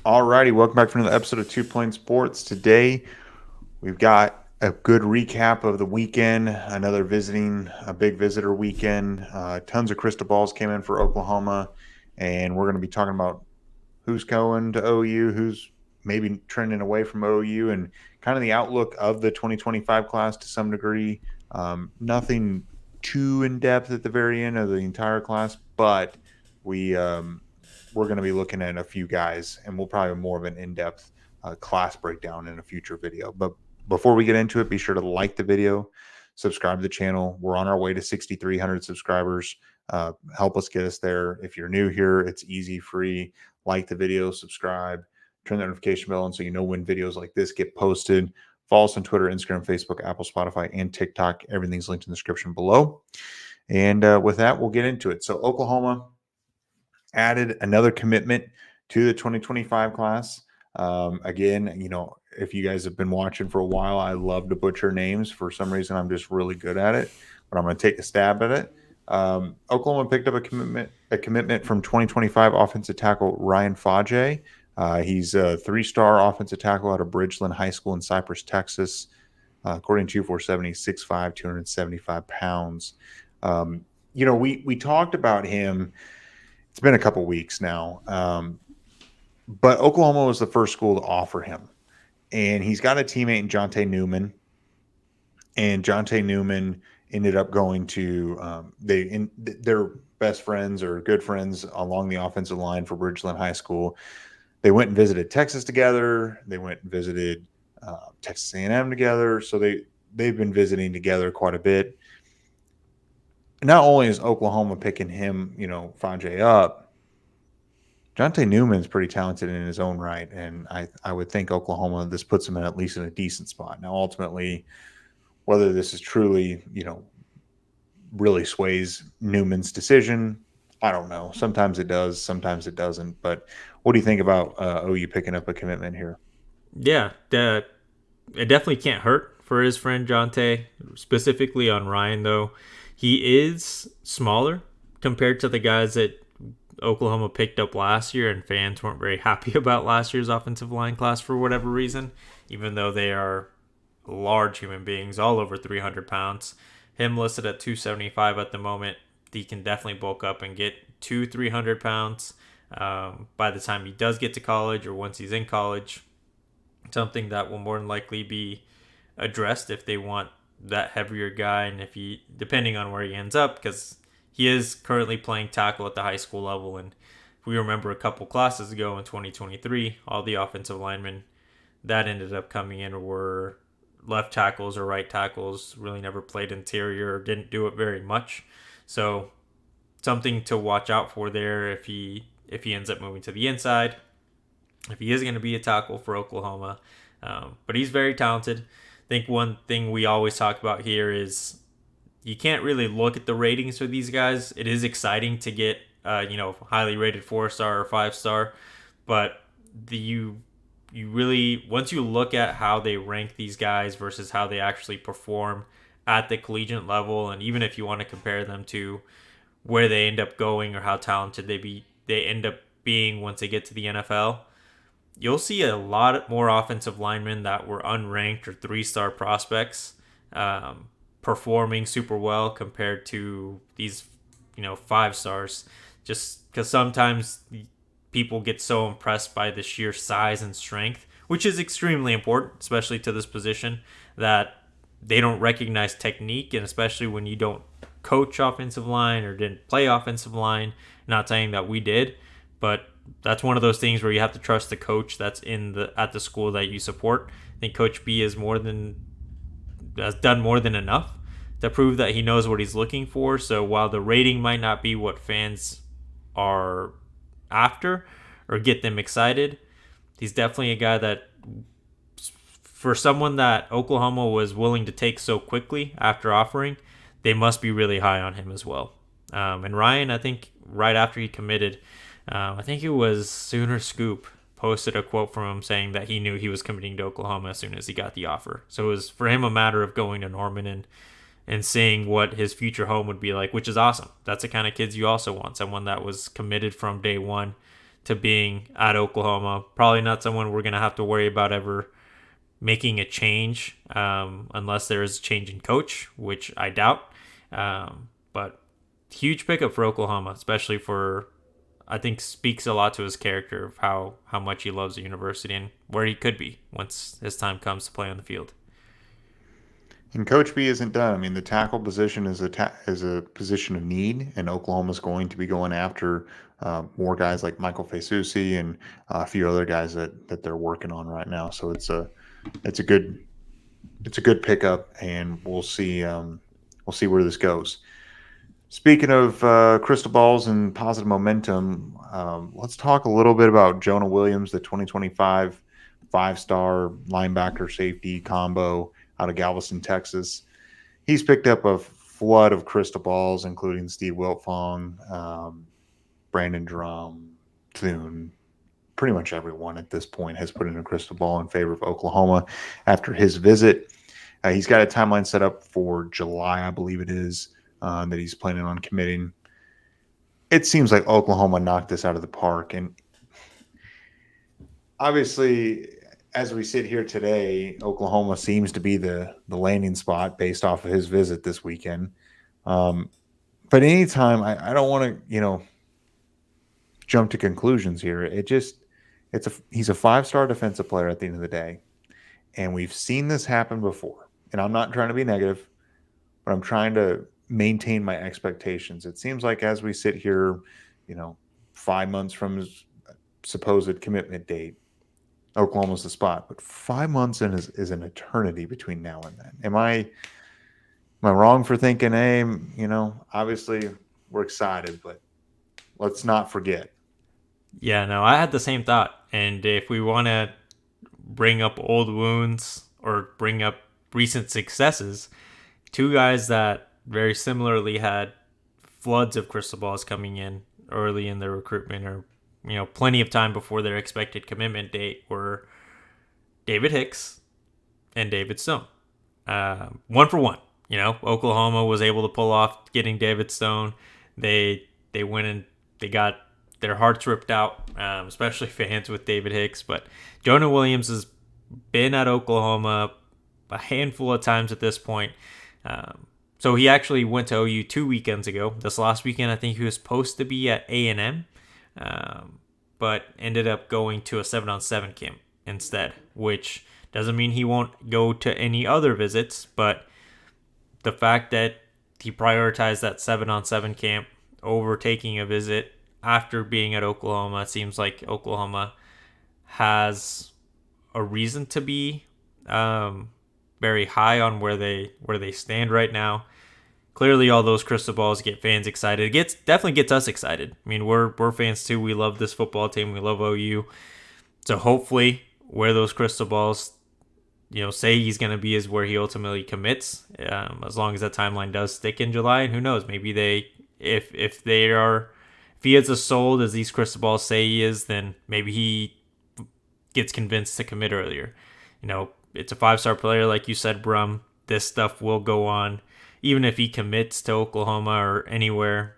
Alrighty, welcome back for another episode of Two Plane Sports. Today we've got a good recap of the weekend, another a big visitor weekend. Tons of crystal balls came in for Oklahoma, and we're going to be talking about who's going to OU, who's maybe trending away from OU, and kind of the outlook of the 2025 class to some degree. Nothing too in depth at the very end of the entire class, but we we're going to be looking at a few guys, and we'll probably have more of an in-depth class breakdown in a future video. But before we get into it, be sure to like the video, subscribe to the channel. We're on our way to 6,300 subscribers. Help us get us there. If you're new here, it's easy, free. Like the video, subscribe, turn the notification bell on so you know when videos like this get posted. Follow us on Twitter, Instagram, Facebook, Apple, Spotify, and TikTok. Everything's linked in the description below. And with that, we'll get into it. So Oklahoma added another commitment to the 2025 class. Again, if you guys have been watching for a while, I love to butcher names. For some reason, I'm just really good at it, but I'm going to take a stab at it. Oklahoma picked up a commitment from 2025 offensive tackle Ryan Fajay. He's a 3-star offensive tackle out of Bridgeland High School in Cypress, Texas. According to 470, 6'5", 275 pounds. We talked about him. It's been a couple weeks now, but Oklahoma was the first school to offer him, and he's got a teammate in Jonte Newman, and Jonte Newman ended up going to they're best friends or good friends along the offensive line for Bridgeland High School. They went and visited Texas together. They went and visited Texas A&M together. So they've been visiting together quite a bit. Not only is Oklahoma picking him, Fajay up, Jonte Newman's pretty talented in his own right, and I would think Oklahoma, this puts him in at least in a decent spot. Now, ultimately, whether this is truly, really sways Newman's decision, I don't know. Sometimes it does, sometimes it doesn't. But what do you think about OU picking up a commitment here? Yeah, it definitely can't hurt for his friend Jonte, specifically on Ryan, though. He is smaller compared to the guys that Oklahoma picked up last year, and fans weren't very happy about last year's offensive line class for whatever reason, even though they are large human beings, all over 300 pounds. Him listed at 275 at the moment. He can definitely bulk up and get to 300 pounds by the time he does get to college or once he's in college. Something that will more than likely be addressed if they want that heavier guy, and depending on where he ends up, because he is currently playing tackle at the high school level. And if we remember a couple classes ago in 2023, all the offensive linemen that ended up coming in were left tackles or right tackles, really never played interior or didn't do it very much. So something to watch out for there if he ends up moving to the inside, if he is going to be a tackle for Oklahoma. But he's very talented. I think one thing we always talk about here is you can't really look at the ratings for these guys. It is exciting to get highly rated 4-star or 5-star, but you really, once you look at how they rank these guys versus how they actually perform at the collegiate level, and even if you want to compare them to where they end up going or how talented they end up being once they get to the NFL, you'll see a lot more offensive linemen that were unranked or 3-star prospects performing super well compared to these 5-stars, just because sometimes people get so impressed by the sheer size and strength, which is extremely important, especially to this position, that they don't recognize technique. And especially when you don't coach offensive line or didn't play offensive line, not saying that we did, but that's one of those things where you have to trust the coach that's at the school that you support. I think Coach B has done more than enough to prove that he knows what he's looking for. So while the rating might not be what fans are after or get them excited, he's definitely a guy that, for someone that Oklahoma was willing to take so quickly after offering, they must be really high on him as well. And Ryan, I think right after he committed, I think it was Sooner Scoop posted a quote from him saying that he knew he was committing to Oklahoma as soon as he got the offer. So it was for him a matter of going to Norman and seeing what his future home would be like, which is awesome. That's the kind of kids you also want, someone that was committed from day one to being at Oklahoma. Probably not someone we're going to have to worry about ever making a change unless there is a change in coach, which I doubt. But huge pickup for Oklahoma, especially for I think speaks a lot to his character of how much he loves the university and where he could be once his time comes to play on the field. And Coach B isn't done. I mean, the tackle position is a position of need, and Oklahoma's going to be going after more guys like Michael Fasusi and a few other guys that they're working on right now. So it's a good it's a good pickup, and we'll see where this goes. Speaking of crystal balls and positive momentum, let's talk a little bit about Jonah Williams, the 2025 five-star linebacker safety combo out of Galveston, Texas. He's picked up a flood of crystal balls, including Steve Wiltfong, Brandon Drum, Thune. Pretty much everyone at this point has put in a crystal ball in favor of Oklahoma after his visit. He's got a timeline set up for July, I believe it is, that he's planning on committing. It seems like Oklahoma knocked this out of the park. And obviously, as we sit here today, Oklahoma seems to be the landing spot based off of his visit this weekend. But anytime, I don't want to, jump to conclusions here. He's a five-star defensive player at the end of the day. And we've seen this happen before. And I'm not trying to be negative, but I'm trying to maintain my expectations. It seems like as we sit here, 5 months from his supposed commitment date, Oklahoma's the spot. But 5 months in is an eternity between now and then. Am I wrong for thinking, hey, obviously we're excited, but let's not forget. Yeah, no, I had the same thought. And if we want to bring up old wounds or bring up recent successes, two guys that very similarly had floods of crystal balls coming in early in their recruitment or plenty of time before their expected commitment date were David Hicks and David Stone. One for one. Oklahoma was able to pull off getting David Stone. They went and they got their hearts ripped out, especially fans with David Hicks. But Jonah Williams has been at Oklahoma a handful of times at this point. So he actually went to OU 2 weekends ago. This last weekend, I think he was supposed to be at A&M, but ended up going to a 7-on-7 camp instead, which doesn't mean he won't go to any other visits, but the fact that he prioritized that 7-on-7 camp over taking a visit after being at Oklahoma, it seems like Oklahoma has a reason to be very high on where they stand right now. Clearly, all those crystal balls get fans excited. Definitely gets us excited. I mean, we're fans too. We love this football team. We love OU. So hopefully, where those crystal balls, say he's going to be is where he ultimately commits. As long as that timeline does stick in July, and who knows, maybe if he is as sold as these crystal balls say he is, then maybe he gets convinced to commit earlier. It's a five-star player, like you said, Brum. This stuff will go on. Even if he commits to Oklahoma or anywhere,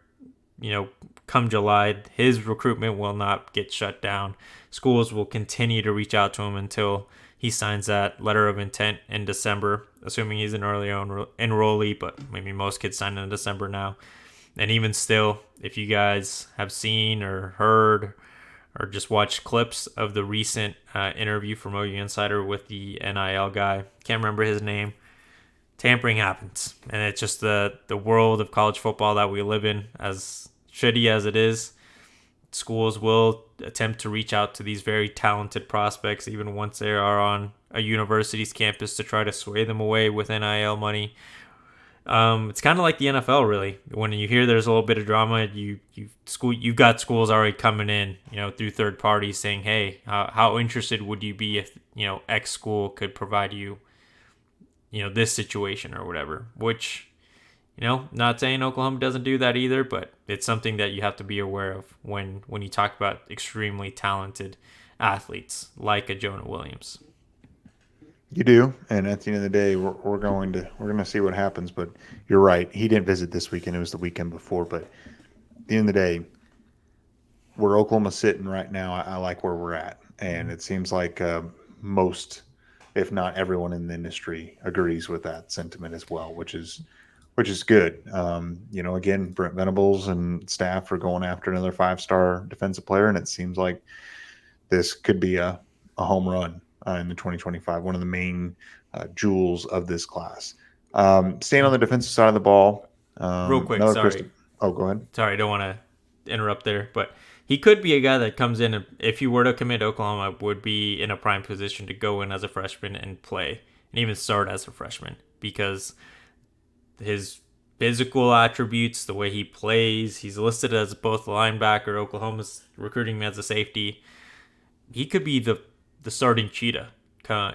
come July, his recruitment will not get shut down. Schools will continue to reach out to him until he signs that letter of intent in December, assuming he's an early enrollee, but maybe most kids sign in December now. And even still, if you guys have seen or heard or just watched clips of the recent interview from OU Insider with the NIL guy, can't remember his name, tampering happens. And it's just the world of college football that we live in, as shitty as it is. Schools will attempt to reach out to these very talented prospects, even once they are on a university's campus, to try to sway them away with NIL money. It's kind of like the NFL, really. When you hear there's a little bit of drama, you've got schools already coming in, through third parties saying, "Hey, how interested would you be if X school could provide you, this situation or whatever?" Which, not saying Oklahoma doesn't do that either, but it's something that you have to be aware of when you talk about extremely talented athletes like a Jonah Williams. You do, and at the end of the day, we're going to see what happens. But you're right; he didn't visit this weekend; it was the weekend before. But at the end of the day, where Oklahoma's sitting right now, I like where we're at, and it seems like most, if not everyone in the industry, agrees with that sentiment as well, which is good. Again, Brent Venables and staff are going after another 5-star defensive player, and it seems like this could be a home run in the 2025, one of the main jewels of this class. Staying on And the defensive side of the ball, real quick, another sorry, Christopher. Oh, go ahead. sorry, I don't want to interrupt there, but he could be a guy that comes in and if he were to commit to Oklahoma, would be in a prime position to go in as a freshman and play and even start as a freshman because his physical attributes, the way he plays, he's listed as both linebacker. Oklahoma's recruiting him as a safety. He could be the starting cheetah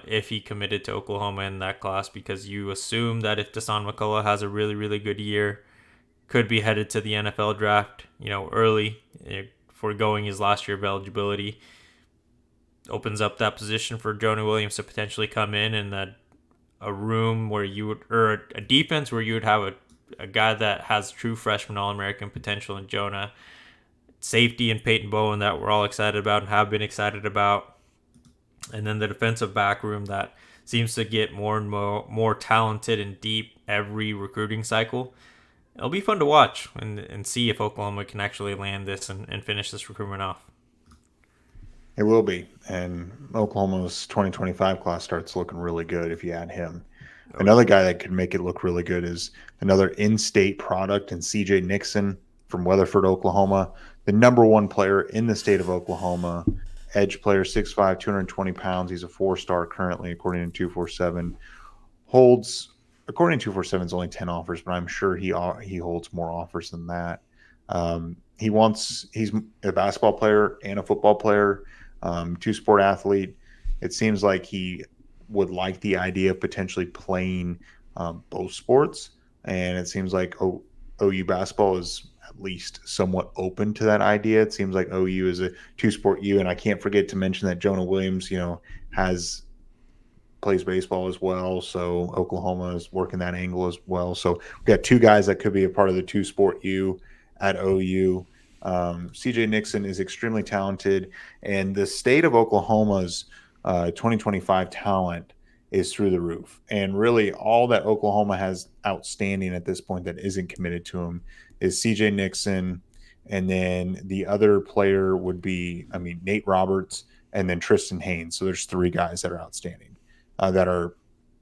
if he committed to Oklahoma in that class because you assume that if Dasan McCullough has a really, really good year, could be headed to the NFL draft, early, foregoing his last year of eligibility, opens up that position for Jonah Williams to potentially come in and that a room where you would, or a defense where you would have a guy that has true freshman All-American potential in Jonah, safety and Peyton Bowen that we're all excited about and have been excited about, and then the defensive back room that seems to get more and more talented and deep every recruiting cycle. It'll be fun to watch and see if Oklahoma can actually land this and finish this recruitment off. It will be. And Oklahoma's 2025 class starts looking really good if you add him. Oh yeah. Another guy that could make it look really good is another in-state product and CJ Nixon from Weatherford, Oklahoma, the number one player in the state of Oklahoma, edge player, 6'5", 220 pounds. He's a 4-star currently, according to 247. Holds, according to 247, is only 10 offers, but I'm sure he holds more offers than that. He's a basketball player and a football player, two-sport athlete. It seems like he would like the idea of potentially playing both sports, and it seems like OU basketball is at least somewhat open to that idea. It seems like OU is a two-sport U, and I can't forget to mention that Jonah Williams, has plays baseball as well. So Oklahoma is working that angle as well. So we got two guys that could be a part of the two-sport U at OU. CJ Nixon is extremely talented, and the state of Oklahoma's 2025 talent is through the roof. And really, all that Oklahoma has outstanding at this point that isn't committed to him is CJ Nixon, and then the other player would be, Nate Roberts, and then Tristan Haynes. So there's three guys that are outstanding, that are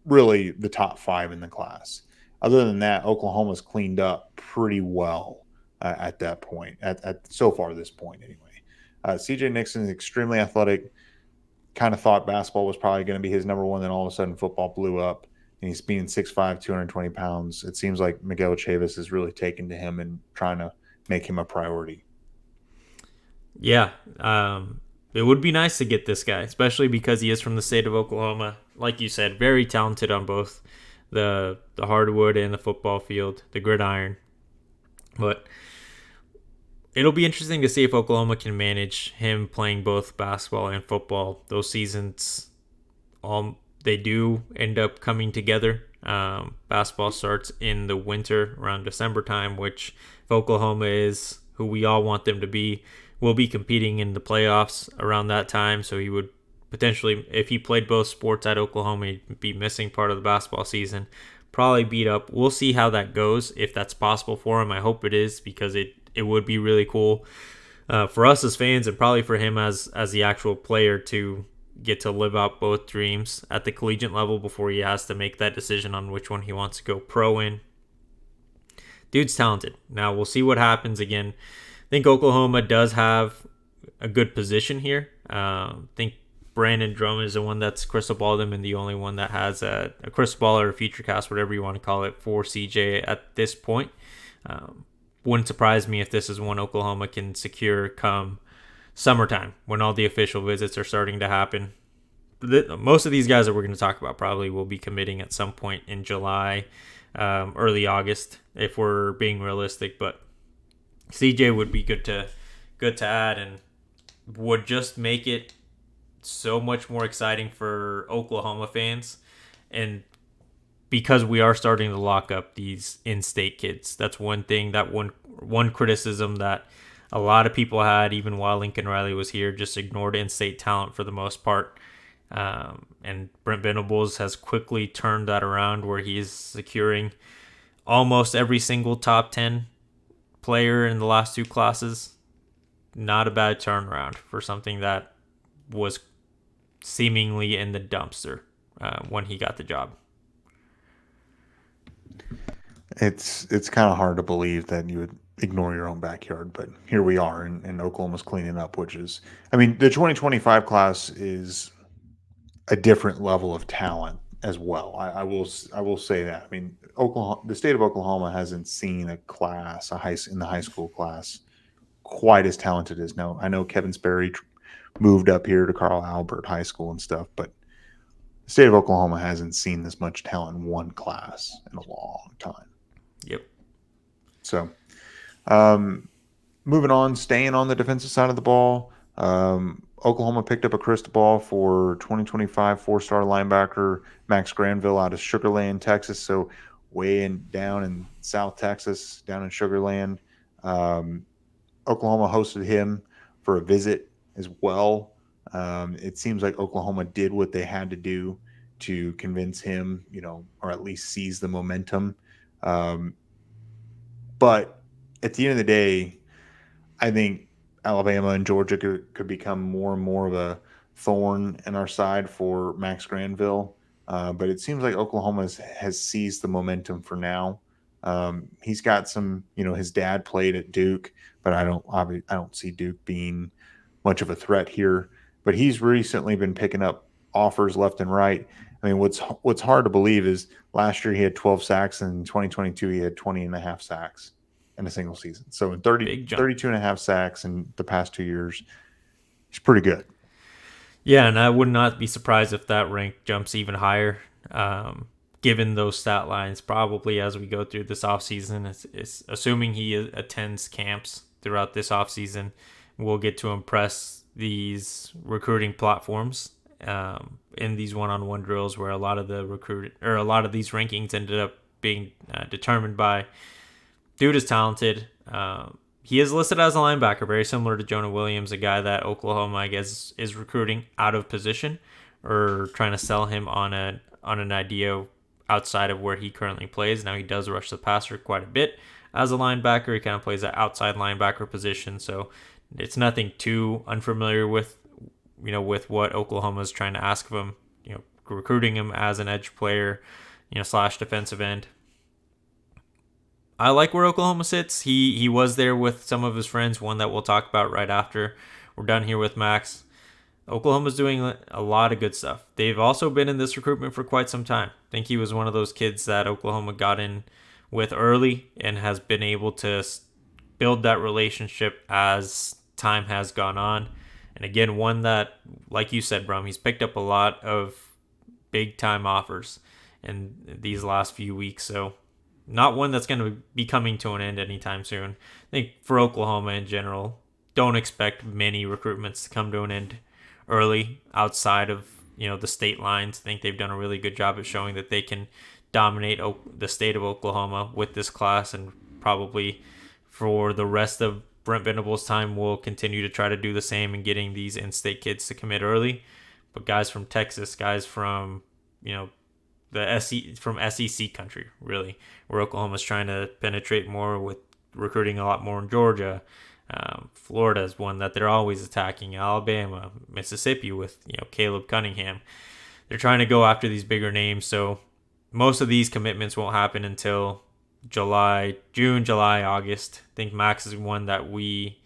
really the top 5 in the class. Other than that, Oklahoma's cleaned up pretty well at that point, at so far this point anyway. CJ Nixon is extremely athletic. Kind of thought basketball was probably going to be his number one, then all of a sudden football blew up, and he's being 6'5", 220 pounds. It seems like Miguel Chavis is really taken to him and trying to make him a priority. Yeah, it would be nice to get this guy, especially because he is from the state of Oklahoma. Like you said, very talented on both the hardwood and the football field, the gridiron. But it'll be interesting to see if Oklahoma can manage him playing both basketball and football. Those seasons, they do end up coming together. Basketball starts in the winter around December time, which if Oklahoma is who we all want them to be, will be competing in the playoffs around that time. So he would potentially, if he played both sports at Oklahoma, he'd be missing part of the basketball season. Probably beat up. We'll see how that goes, if that's possible for him. I hope it is, because it would be really cool for us as fans, and probably for him as the actual player, to get to live out both dreams at the collegiate level before he has to make that decision on which one he wants to go pro in. Dude's talented. Now we'll see what happens. Again, I think Oklahoma does have a good position here. I think Brandon Drum is the one that's crystal balled him, and the only one that has a crystal ball or a future cast, whatever you want to call it, for CJ at this point. Wouldn't surprise me if this is one Oklahoma can secure come summertime, when all the official visits are starting to happen. Most of these guys that we're going to talk about probably will be committing at some point in July, early August, if we're being realistic. But CJ would be good to add, and would just make it so much more exciting for Oklahoma fans. And because we are starting to lock up these in-state kids, that's one thing, that one criticism that a lot of people had, even while Lincoln Riley was here, just ignored in-state talent for the most part. And Brent Venables has quickly turned that around where he's securing almost every single top 10 player in the last two classes. Not a bad turnaround for something that was seemingly in the dumpster when he got the job. It's kind of hard to believe that you would ignore your own backyard, but here we are, and Oklahoma's cleaning up, which is, I mean, the 2025 class is a different level of talent as well. I will say that. I mean, Oklahoma, the state of Oklahoma hasn't seen a class, in the high school class, quite as talented as now. I know Kevin Sperry moved up here to Carl Albert High School and stuff, but the state of Oklahoma hasn't seen this much talent in one class in a long time. Yep. So, um, moving on, staying on the defensive side of the ball, Oklahoma picked up a Cristobal for 2025 four-star linebacker Max Granville out of Sugar Land, Texas. So way down in South Texas, down in Sugar Land. Oklahoma hosted him for a visit as well. It seems like Oklahoma did what they had to do to convince him, or at least seize the momentum. Um, but at the end of the day, I think Alabama and Georgia could become more and more of a thorn in our side for Max Granville. But it seems like Oklahoma has seized the momentum for now. He's got some, his dad played at Duke, but I don't see Duke being much of a threat here. But he's recently been picking up offers left and right. I mean, what's hard to believe is last year he had 12 sacks, and in 2022 he had 20 and a half sacks in a single season. So in Big jump. 32 and a half sacks in the past 2 years, he's pretty good. Yeah, and I would not be surprised if that rank jumps even higher, given those stat lines, probably as we go through this offseason. It's assuming he attends camps throughout this offseason, we'll get to impress these recruiting platforms in these one-on-one drills where a lot of these rankings ended up being determined by dude is talented. He is listed as a linebacker, very similar to Jonah Williams, a guy that Oklahoma, I guess, is recruiting out of position or trying to sell him on an idea outside of where he currently plays. Now he does rush the passer quite a bit as a linebacker. He kind of plays that outside linebacker position, so it's nothing too unfamiliar with what Oklahoma is trying to ask of him. Recruiting him as an edge player, / defensive end. I like where Oklahoma sits. He was there with some of his friends, one that we'll talk about right after we're done here with Max. Oklahoma's doing a lot of good stuff. They've also been in this recruitment for quite some time. I think he was one of those kids that Oklahoma got in with early and has been able to build that relationship as time has gone on. And again, one that, like you said, Brum, he's picked up a lot of big-time offers in these last few weeks. So not one that's going to be coming to an end anytime soon. I think for Oklahoma in general, don't expect many recruitments to come to an end early outside of the state lines. I think they've done a really good job at showing that they can dominate the state of Oklahoma with this class, and probably for the rest of Brent Venables' time will continue to try to do the same and getting these in-state kids to commit early. But guys from Texas, guys from from SEC country, really, where Oklahoma's trying to penetrate more with recruiting a lot more in Georgia. Florida is one that they're always attacking. Alabama, Mississippi with Caleb Cunningham. They're trying to go after these bigger names. So most of these commitments won't happen until June, July, August. I think Max is one that we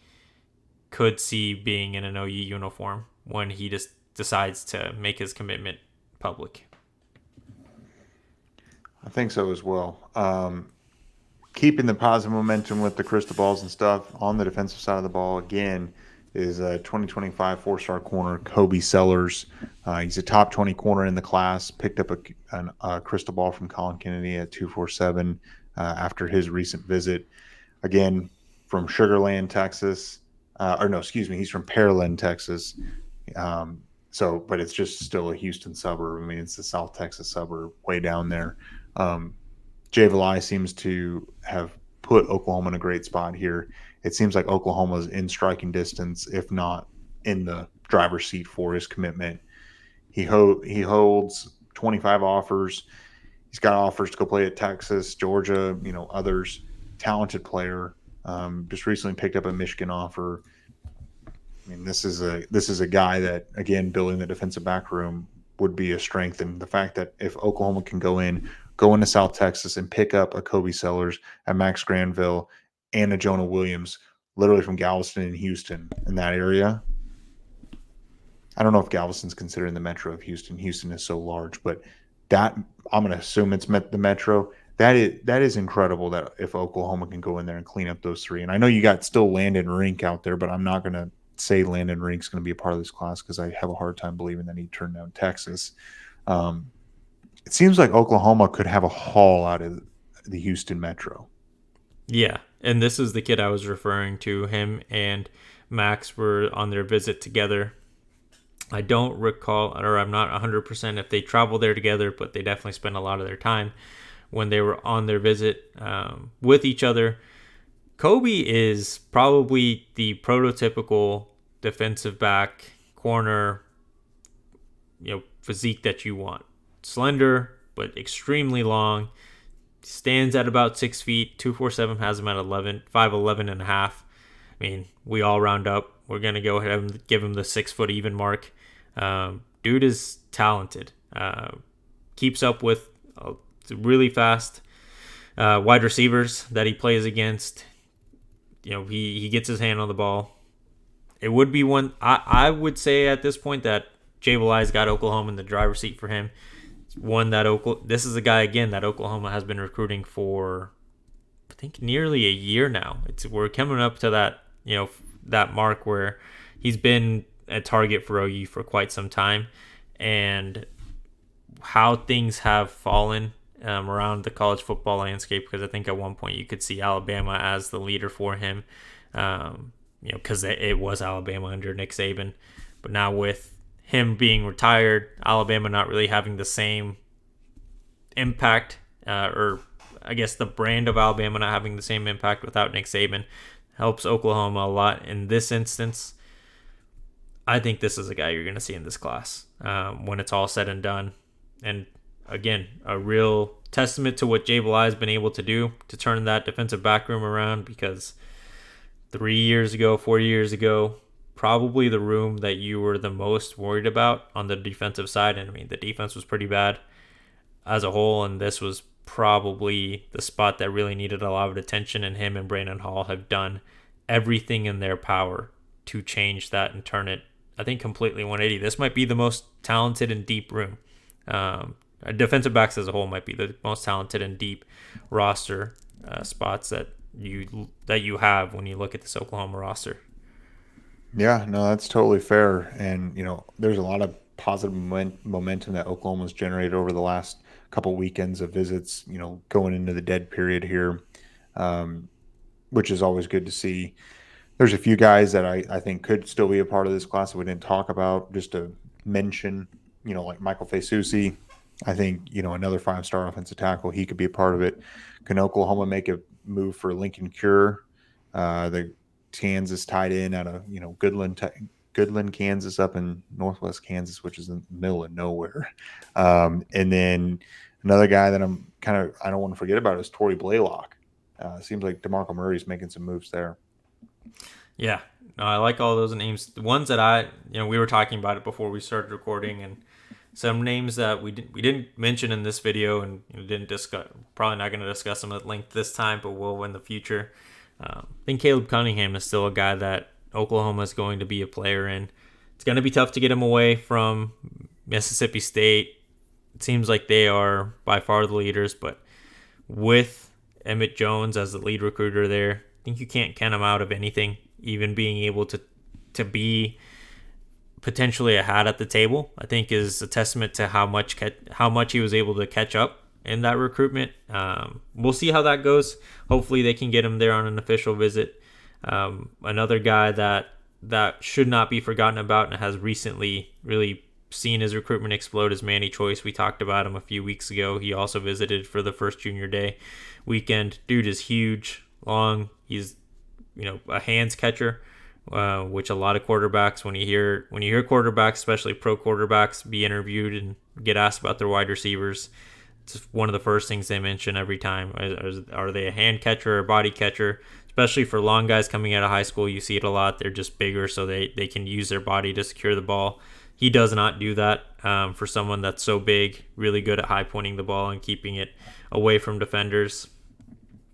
could see being in an OU uniform when he just decides to make his commitment public. I think so as well. Keeping the positive momentum with the Cristobal's and stuff on the defensive side of the ball again is a 2025 four-star corner, Kobe Sellers. He's a top 20 corner in the class. Picked up a Cristobal from Colin Kennedy at 247 after his recent visit. Again, from Sugar Land, Texas. He's from Pearland, Texas. But it's just still a Houston suburb. I mean, it's the South Texas suburb way down there. Jay Valai seems to have put Oklahoma in a great spot here. it seems like Oklahoma's in striking distance, if not in the driver's seat for his commitment. He holds 25 offers. He's got offers to go play at Texas, Georgia, others. Talented player. Just recently picked up a Michigan offer. I mean, this is a guy that, again, building the defensive back room would be a strength. And the fact that if Oklahoma can go into South Texas and pick up a Kobe Sellers, a Max Granville, and a Jonah Williams, literally from Galveston and Houston in that area. I don't know if Galveston's considered in the metro of Houston. Houston is so large, but that, I'm going to assume it's the metro. That is incredible that if Oklahoma can go in there and clean up those three. And I know you got still Landon Rink out there, but I'm not going to say Landon Rink's going to be a part of this class because I have a hard time believing that he turned down Texas. It seems like Oklahoma could have a haul out of the Houston metro. Yeah, and this is the kid I was referring to. Him and Max were on their visit together. I don't recall, or I'm not 100% if they traveled there together, but they definitely spent a lot of their time when they were on their visit with each other. Kobe is probably the prototypical defensive back corner, physique that you want. Slender, but extremely long. Stands at about 6 feet. 247 has him at 5'11 and a half. I mean, we all round up. We're going to go ahead and give him the 6 foot even mark. Dude is talented. Keeps up with really fast wide receivers that he plays against. He gets his hand on the ball. It would be one. I would say at this point that Jay Valai's got Oklahoma in the driver's seat for him. It's one that this is a guy again that Oklahoma has been recruiting for, I think, nearly a year now. We're coming up to that that mark where he's been a target for OU for quite some time, and how things have fallen around the college football landscape, because I think at one point you could see Alabama as the leader for him, because it was Alabama under Nick Saban. But now with him being retired, Alabama not really having the same impact, or I guess the brand of Alabama not having the same impact without Nick Saban, helps Oklahoma a lot in this instance. I think this is a guy you're going to see in this class when it's all said and done. And again, a real testament to what Jay Valai has been able to do to turn that defensive back room around, because 4 years ago, probably the room that you were the most worried about on the defensive side. And I mean, the defense was pretty bad as a whole, and this was probably the spot that really needed a lot of attention, and him and Brandon Hall have done everything in their power to change that and turn it, I think, completely 180. This might be the most talented and deep room. Defensive backs as a whole might be the most talented and deep roster spots that you have when you look at this Oklahoma roster. Yeah, no, that's totally fair. And, there's a lot of positive momentum that Oklahoma's generated over the last couple weekends of visits, going into the dead period here, which is always good to see. There's a few guys that I think could still be a part of this class that we didn't talk about, just to mention, like Michael Fasusi. I think, another 5-star offensive tackle, he could be a part of it. Can Oklahoma make a move for Lincoln Cure, the Kansas tight end out of, Goodland, Kansas, up in northwest Kansas, which is in the middle of nowhere. And then another guy that I don't want to forget about is Torrey Blaylock. Seems like DeMarco Murray's making some moves there. Yeah, no, I like all those names. The ones that we were talking about it before we started recording, and some names that we didn't mention in this video and didn't discuss. Probably not going to discuss them at length this time, but will in the future. I think Caleb Cunningham is still a guy that Oklahoma is going to be a player in. It's going to be tough to get him away from Mississippi State. It seems like they are by far the leaders, but with Emmett Jones as the lead recruiter there, I think you can't count him out of anything, even being able to be potentially a hat at the table. I think is a testament to how much he was able to catch up in that recruitment. We'll see how that goes. Hopefully they can get him there on an official visit. Another guy that should not be forgotten about and has recently really seen his recruitment explode is Manny Choice. We talked about him a few weeks ago. He also visited for the first junior day weekend. Dude is huge, long. He's a hands catcher, which a lot of quarterbacks, when you hear quarterbacks, especially pro quarterbacks, be interviewed and get asked about their wide receivers, it's one of the first things they mention every time. Are they a hand catcher or a body catcher? Especially for long guys coming out of high school, you see it a lot. They're just bigger, so they can use their body to secure the ball. He does not do that. For someone that's so big, really good at high pointing the ball and keeping it away from defenders.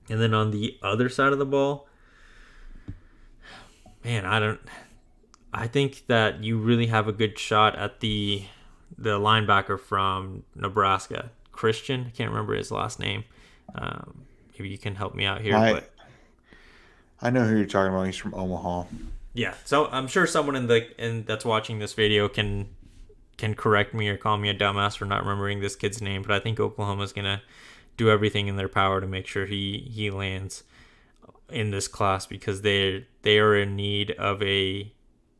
And then on the other side of the ball, man, I think that you really have a good shot at the linebacker from Nebraska, Christian. I can't remember his last name. Maybe you can help me out here, I but I know who you're talking about. He's from Omaha. yeah. So I'm sure someone in that's watching this video can correct me or call me a dumbass for not remembering this kid's name. But I think Oklahoma's gonna do everything in their power to make sure he lands in this class, because they are in need of a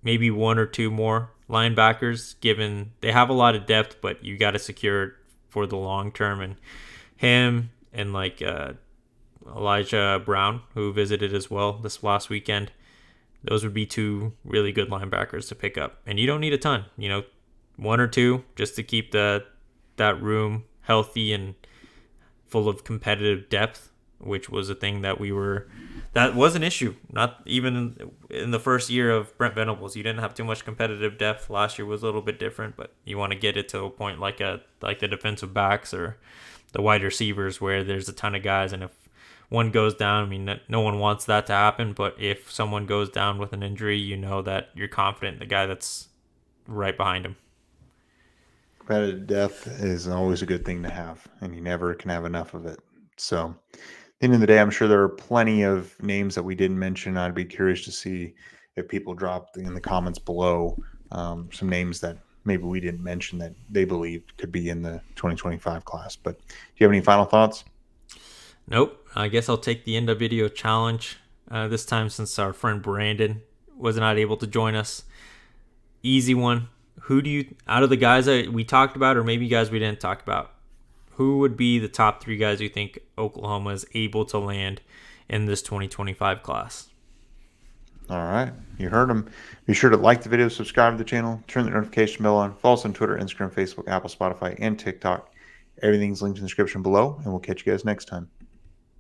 maybe one or two more linebackers, given they have a lot of depth, but you got to secure it for the long term. And him and Elijah Brown, who visited as well this last weekend, those would be two really good linebackers to pick up. And you don't need a ton, one or two just to keep that room healthy and full of competitive depth, which was a thing that was an issue. Not even in the first year of Brent Venables, you didn't have too much competitive depth. Last year was a little bit different, but you want to get it to a point like the defensive backs or the wide receivers, where there's a ton of guys, and if one goes down, I mean, no one wants that to happen, but if someone goes down with an injury, you know that you're confident in the guy that's right behind him. Competitive depth is always a good thing to have, and you never can have enough of it. So, at the end of the day, I'm sure there are plenty of names that we didn't mention. I'd be curious to see if people drop in the comments below some names that maybe we didn't mention that they believed could be in the 2025 class. But do you have any final thoughts? Nope. I guess I'll take the end of video challenge this time, since our friend Brandon was not able to join us. Easy one. Who do you, out of the guys that we talked about, or maybe guys we didn't talk about, who would be the top three guys you think Oklahoma is able to land in this 2025 class? All right, you heard them. Be sure to like the video, subscribe to the channel, turn the notification bell on, follow us on Twitter, Instagram, Facebook, Apple, Spotify, and TikTok. Everything's linked in the description below, and we'll catch you guys next time.